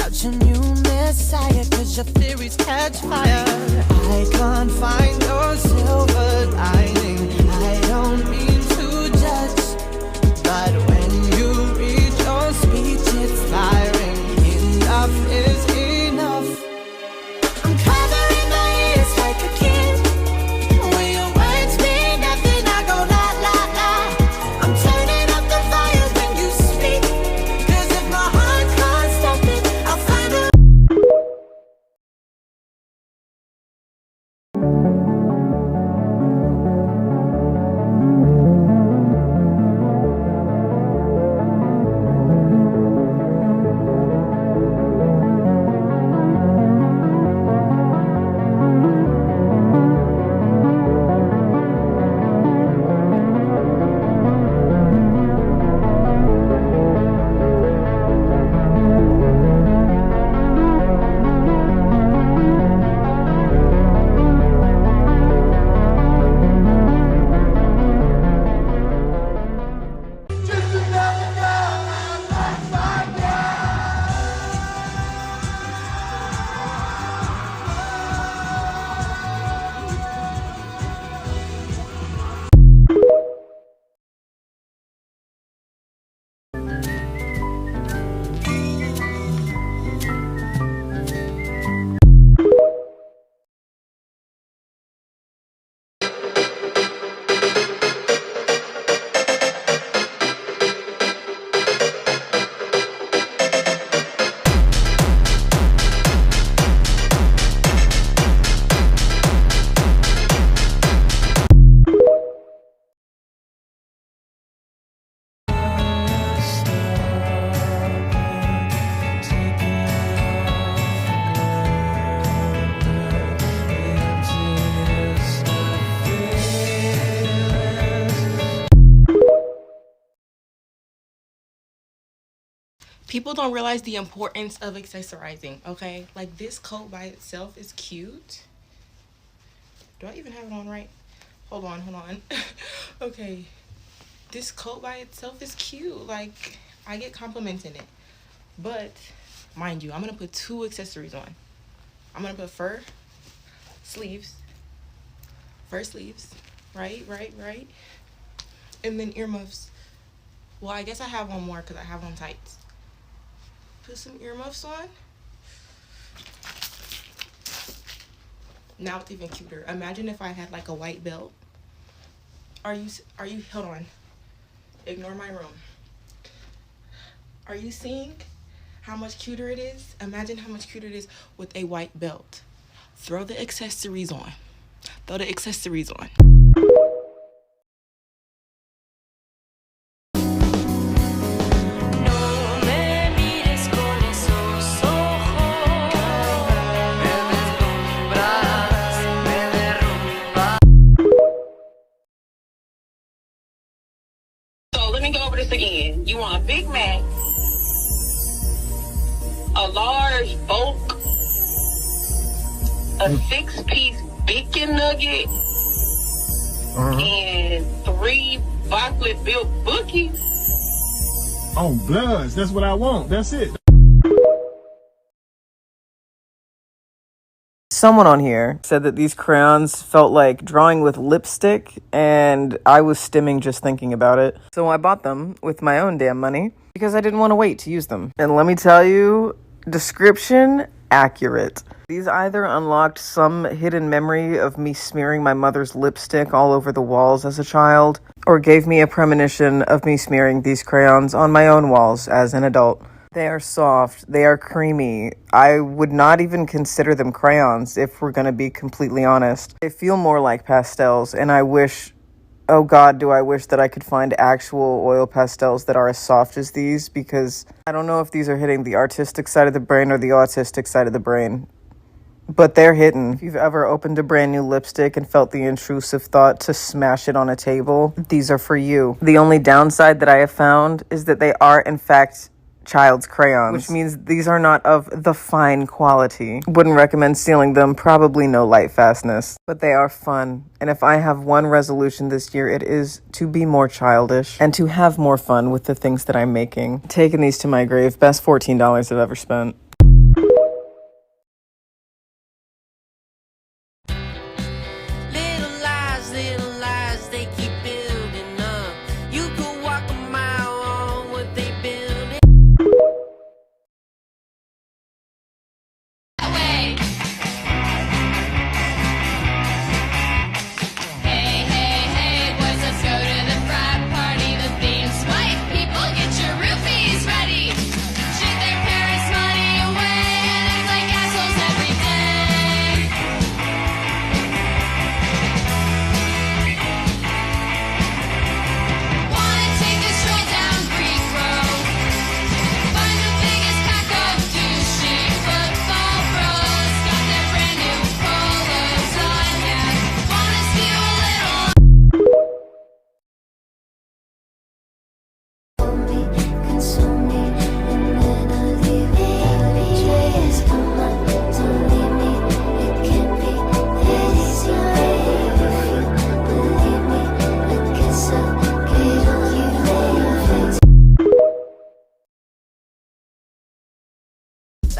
about your new messiah, cause your theories catch fire. I can't find your silver lining. I don't mean to judge, but when you read your speech, it's firing. Enough is enough. I'm covering my ears like a kid. When your words mean nothing, I go la la la. I'm turning up the fire when you speak, cause if my heart can't stop it, I'll find a People don't realize the importance of accessorizing, okay? Like, this coat by itself is cute. Do I even have it on right? Hold on. Okay. This coat by itself is cute. Like, I get compliments in it. But, mind you, I'm going to put 2 accessories on. I'm going to put fur sleeves. Right? And then earmuffs. Well, I guess I have one more because I have on tights. Put some earmuffs on. Now it's even cuter. Imagine if I had like a white belt. Are you, hold on. Ignore my room. Are you seeing how much cuter it is? Imagine how much cuter it is with a white belt. Throw the accessories on. Let me go over this again. You want a Big Mac, a large bulk, a 6-piece bacon nugget, and 3 broccoli built bookies. Oh, bloods. That's what I want. That's it. Someone on here said that these crayons felt like drawing with lipstick, and I was stimming just thinking about it. So I bought them with my own damn money because I didn't want to wait to use them. And let me tell you, description accurate. These either unlocked some hidden memory of me smearing my mother's lipstick all over the walls as a child, or gave me a premonition of me smearing these crayons on my own walls as an adult. They are soft, they are creamy. I would not even consider them crayons if we're gonna be completely honest. They feel more like pastels, and I wish, oh God, do I wish that I could find actual oil pastels that are as soft as these, because I don't know if these are hitting the artistic side of the brain or the autistic side of the brain. But they're hidden. If you've ever opened a brand new lipstick and felt the intrusive thought to smash it on a table, these are for you. The only downside that I have found is that they are, in fact, child's crayons, which means these are not of the fine quality. Wouldn't recommend stealing them, probably no light fastness, but they are fun. And if I have one resolution this year, it is to be more childish and to have more fun with the things that I'm making. Taking these to my grave, best $14 I've ever spent.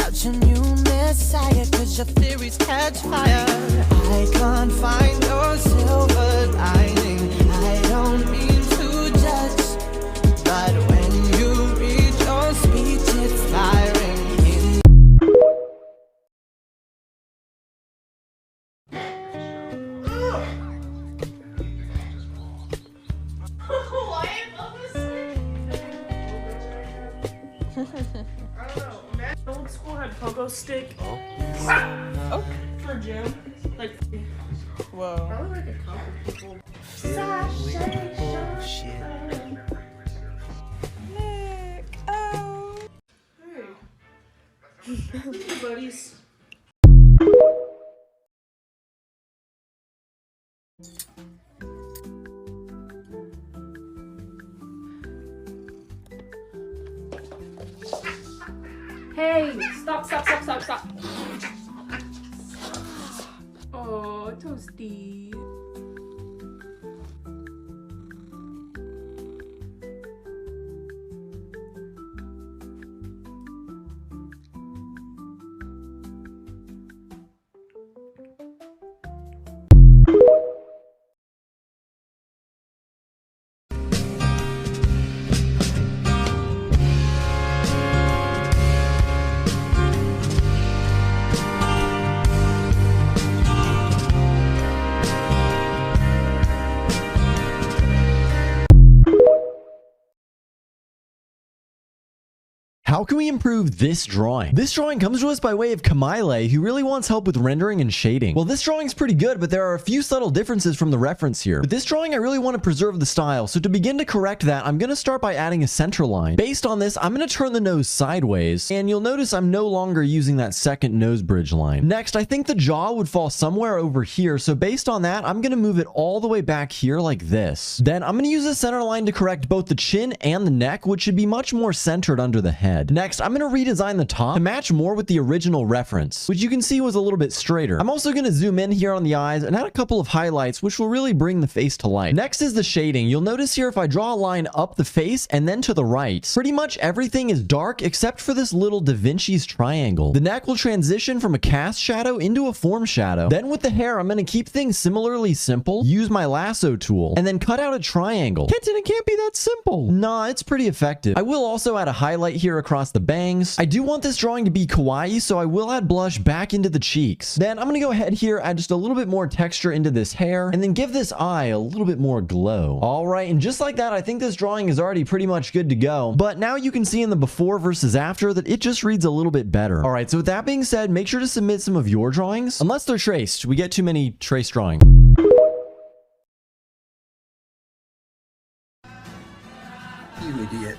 about your new messiah, cause your theories catch fire. I can't find your silver lining. I don't mean to judge, but when you read your speech, it's firing in. Old school had pogo stick. Oh. For gym. Like, Whoa. probably like a couple people. Hey, buddies. Hey, stop. Oh, Toasty. How can we improve this drawing? This drawing comes to us by way of Kamile, who really wants help with rendering and shading. Well, this drawing's pretty good, but there are a few subtle differences from the reference here. With this drawing, I really want to preserve the style, so to begin to correct that, I'm going to start by adding a center line. Based on this, I'm going to turn the nose sideways, and you'll notice I'm no longer using that second nose bridge line. Next, I think the jaw would fall somewhere over here, so based on that, I'm going to move it all the way back here like this. Then I'm going to use a center line to correct both the chin and the neck, which should be much more centered under the head. Next, I'm going to redesign the top to match more with the original reference, which you can see was a little bit straighter. I'm also going to zoom in here on the eyes and add a couple of highlights, which will really bring the face to life. Next is the shading. You'll notice here if I draw a line up the face and then to the right, pretty much everything is dark except for this little Da Vinci's triangle. The neck will transition from a cast shadow into a form shadow. Then with the hair, I'm going to keep things similarly simple, use my lasso tool, and then cut out a triangle. Kenton, it can't be that simple. Nah, it's pretty effective. I will also add a highlight here across the bangs. I do want this drawing to be kawaii, so I will add blush back into the cheeks. Then I'm going to go ahead here, add just a little bit more texture into this hair, and then give this eye a little bit more glow. All right, and just like that, I think this drawing is already pretty much good to go. But now you can see in the before versus after that it just reads a little bit better. All right, so with that being said, make sure to submit some of your drawings. Unless they're traced, we get too many trace drawings. You idiot.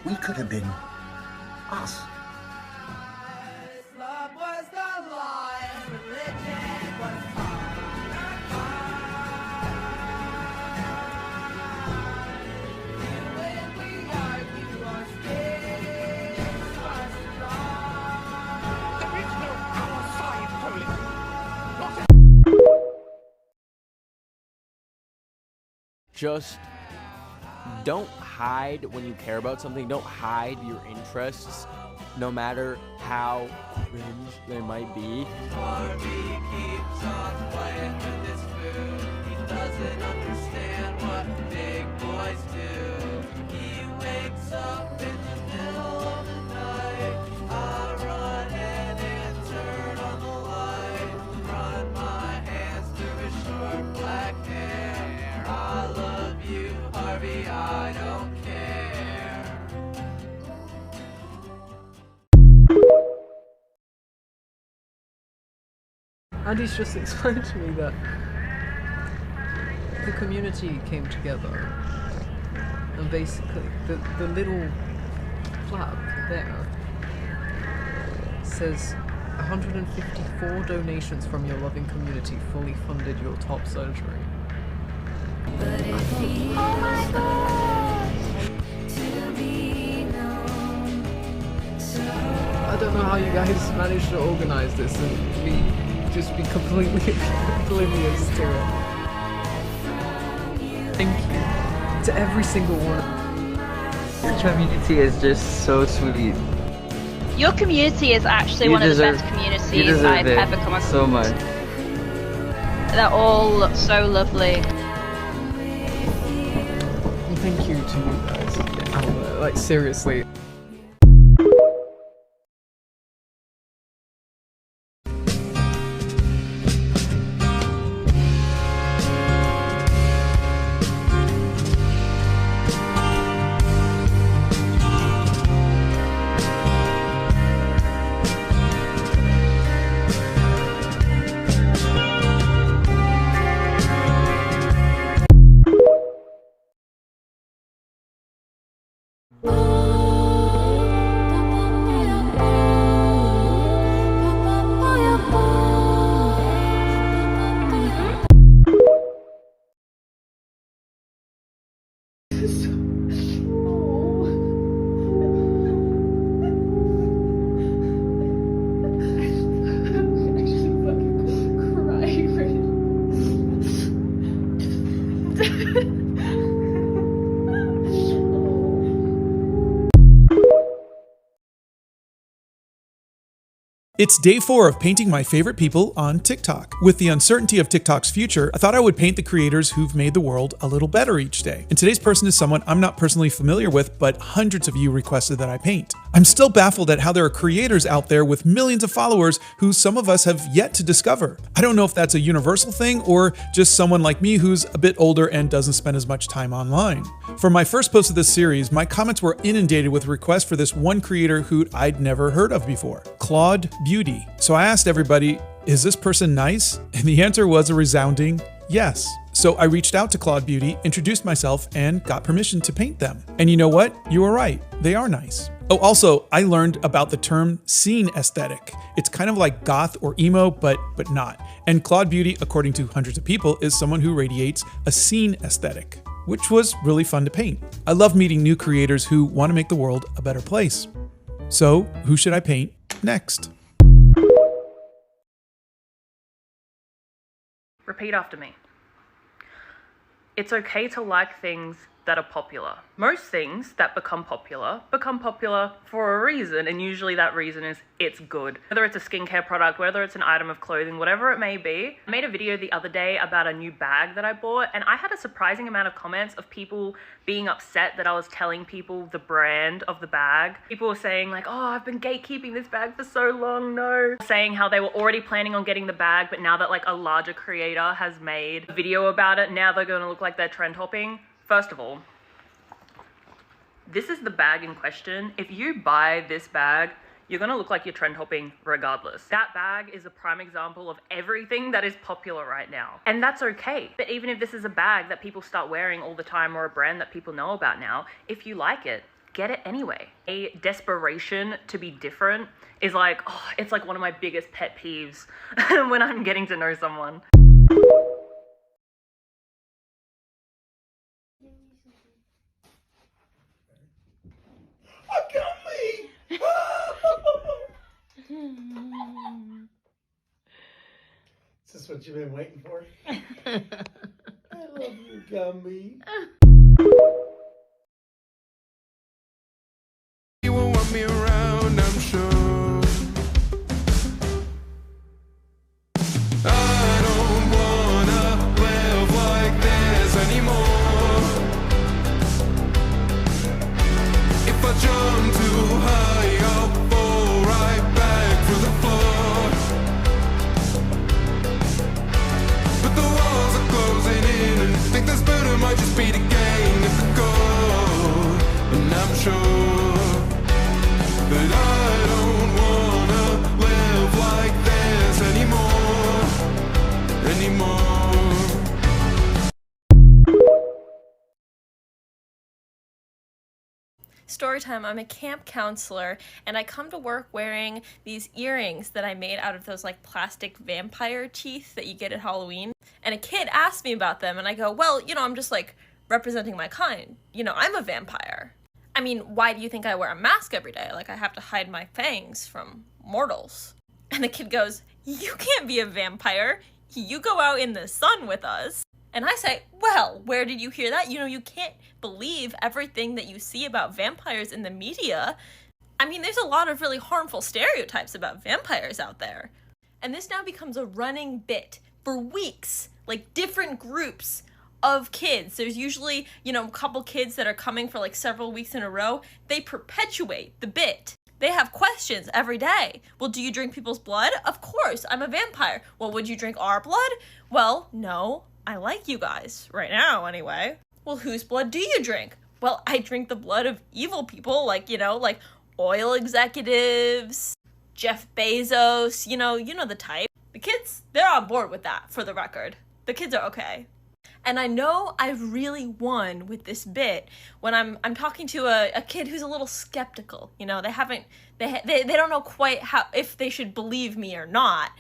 We could have been us. Love was the lie, religion was when we argue, our spirits are strong. There is no our side, Colin. Just don't hide when you care about something. Don't hide your interests, no matter how cringe they might be. Harvey keeps on playing with this food. He doesn't understand what big boys do. He wakes up in the middle of the night. I run in and turn on the light. Run my hands through his short black hair. I love you, Harvey, I don't care. Andy's just explained to me that the community came together and basically the little flag there says 154 donations from your loving community fully funded your top surgery. Oh my God! To be known. I don't know how you guys managed to organize this and just be completely oblivious to it. Thank you to every single one. Your community is just so sweet. Your community is actually one of the best communities I've ever come across. So much. They're all so lovely. Thank you to you guys. Like, seriously. It's day 4 of painting my favorite people on TikTok. With the uncertainty of TikTok's future, I thought I would paint the creators who've made the world a little better each day. And today's person is someone I'm not personally familiar with, but hundreds of you requested that I paint. I'm still baffled at how there are creators out there with millions of followers who some of us have yet to discover. I don't know if that's a universal thing or just someone like me who's a bit older and doesn't spend as much time online. For my first post of this series, my comments were inundated with requests for this one creator who I'd never heard of before, Claude Beauty. So I asked everybody, is this person nice? And the answer was a resounding yes. So I reached out to Claude Beauty, introduced myself, and got permission to paint them. And you know what? You were right. They are nice. Oh, also, I learned about the term scene aesthetic. It's kind of like goth or emo, but not. And Claude Beauty, according to hundreds of people, is someone who radiates a scene aesthetic, which was really fun to paint. I love meeting new creators who want to make the world a better place. So, who should I paint next? Repeat after me. It's okay to like things that are popular. Most things that become popular for a reason, and usually that reason is it's good. Whether it's a skincare product, whether it's an item of clothing, whatever it may be. I made a video the other day about a new bag that I bought, and I had a surprising amount of comments of people being upset that I was telling people the brand of the bag. People were saying like, oh, I've been gatekeeping this bag for so long, no. Saying how they were already planning on getting the bag, but now that like a larger creator has made a video about it, now they're gonna look like they're trend hopping. First of all, this is the bag in question. If you buy this bag, you're gonna look like you're trend hopping regardless. That bag is a prime example of everything that is popular right now. And that's okay. But even if this is a bag that people start wearing all the time or a brand that people know about now, if you like it, get it anyway. A desperation to be different is like, oh, it's like one of my biggest pet peeves when I'm getting to know someone. Is this what you've been waiting for? I love you, Gumby. You won't want me around, I'm sure. I don't wanna live like this anymore. If I jump too high, I'll fall right back through the floor. But the walls are closing in, and I think this better might just be the game at the goal. And I'm sure that I don't wanna live like this anymore. Storytime, I'm a camp counselor, and I come to work wearing these earrings that I made out of those like plastic vampire teeth that you get at Halloween. And a kid asked me about them, and I go, well, you know, I'm just like representing my kind. You know, I'm a vampire. I mean, why do you think I wear a mask every day? Like, I have to hide my fangs from mortals. And the kid goes, you can't be a vampire. You go out in the sun with us. And I say, well, where did you hear that? You know, you can't believe everything that you see about vampires in the media. I mean, there's a lot of really harmful stereotypes about vampires out there. And this now becomes a running bit for weeks, like different groups of kids. There's usually, a couple kids that are coming for like several weeks in a row. They perpetuate the bit. They have questions every day. Well, do you drink people's blood? Of course, I'm a vampire. Well, would you drink our blood? Well, no, I like you guys, right now anyway. Well, whose blood do you drink? Well, I drink the blood of evil people, like oil executives, Jeff Bezos, you know the type. The kids, they're on board with that, for the record. The kids are okay. And I know I've really won with this bit when I'm talking to a kid who's a little skeptical. They don't know quite if they should believe me or not.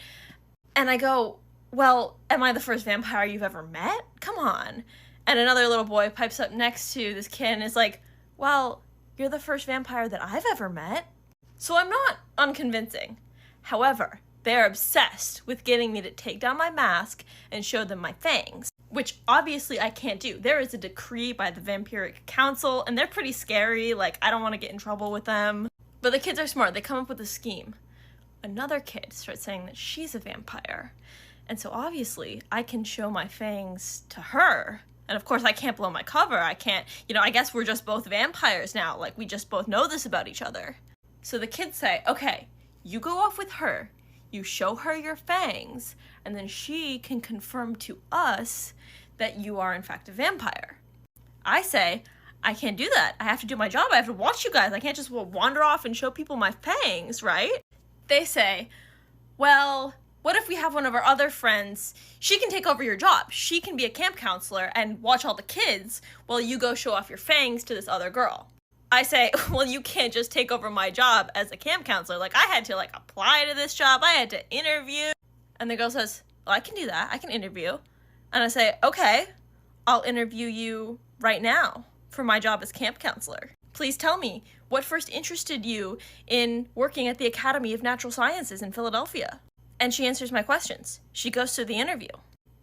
And I go, well, am I the first vampire you've ever met? Come on. And another little boy pipes up next to this kid and is like, well, you're the first vampire that I've ever met. So I'm not unconvincing. However, they're obsessed with getting me to take down my mask and show them my fangs, which obviously I can't do. There is a decree by the Vampiric Council, and they're pretty scary. I don't want to get in trouble with them. But the kids are smart. They come up with a scheme. Another kid starts saying that she's a vampire. And so obviously I can show my fangs to her. And of course I can't blow my cover. I can't, I guess we're just both vampires now. We just both know this about each other. So the kids say, okay, you go off with her. You show her your fangs, and then she can confirm to us that you are in fact a vampire. I say, I can't do that. I have to do my job. I have to watch you guys. I can't just wander off and show people my fangs, right? They say, well, what if we have one of our other friends? She can take over your job. She can be a camp counselor and watch all the kids while you go show off your fangs to this other girl. I say, well, you can't just take over my job as a camp counselor. I had to, apply to this job. I had to interview. And the girl says, well, I can do that. I can interview. And I say, okay, I'll interview you right now for my job as camp counselor. Please tell me, what first interested you in working at the Academy of Natural Sciences in Philadelphia? And she answers my questions. She goes through the interview.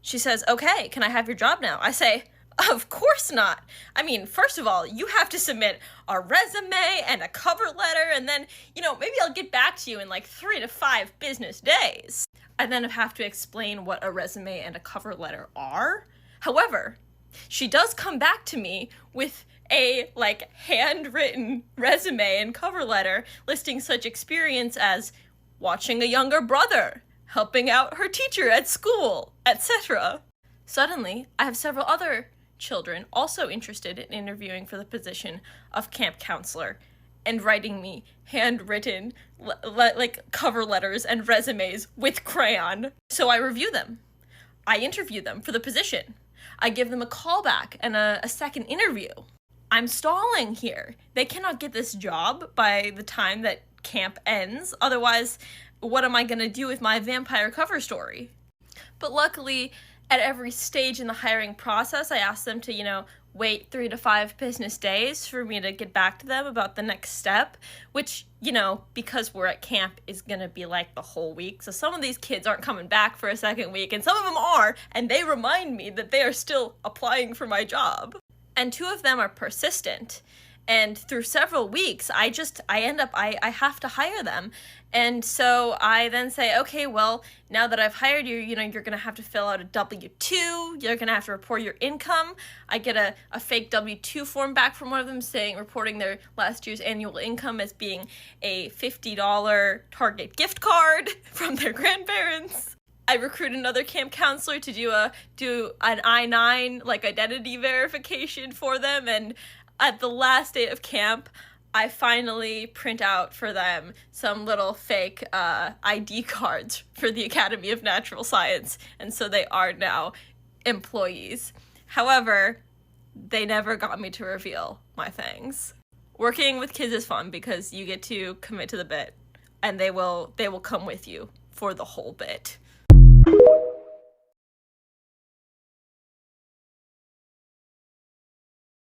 She says, okay, can I have your job now? I say, of course not. I mean, first of all, you have to submit a resume and a cover letter, and then, maybe I'll get back to you in 3 to 5 business days. I then have to explain what a resume and a cover letter are. However, she does come back to me with a, handwritten resume and cover letter listing such experience as watching a younger brother, helping out her teacher at school, etc. Suddenly, I have several other children also interested in interviewing for the position of camp counselor and writing me handwritten cover letters and resumes with crayon. So I review them. I interview them for the position. I give them a callback and a second interview. I'm stalling here. They cannot get this job by the time that camp ends. Otherwise, what am I going to do with my vampire cover story? But luckily, at every stage in the hiring process, I ask them to, wait 3 to 5 business days for me to get back to them about the next step, which, because we're at camp is going to be the whole week. So some of these kids aren't coming back for a second week, and some of them are, and they remind me that they are still applying for my job. And 2 of them are persistent. And through several weeks, I have to hire them. And so I then say, okay, well, now that I've hired you, you're going to have to fill out a W-2. You're going to have to report your income. I get a fake W-2 form back from one of them reporting their last year's annual income as being a $50 Target gift card from their grandparents. I recruit another camp counselor to do an I-9, identity verification for them, and at the last day of camp, I finally print out for them some little fake ID cards for the Academy of Natural Science, and so they are now employees. However, they never got me to reveal my fangs. Working with kids is fun because you get to commit to the bit, and they will come with you for the whole bit.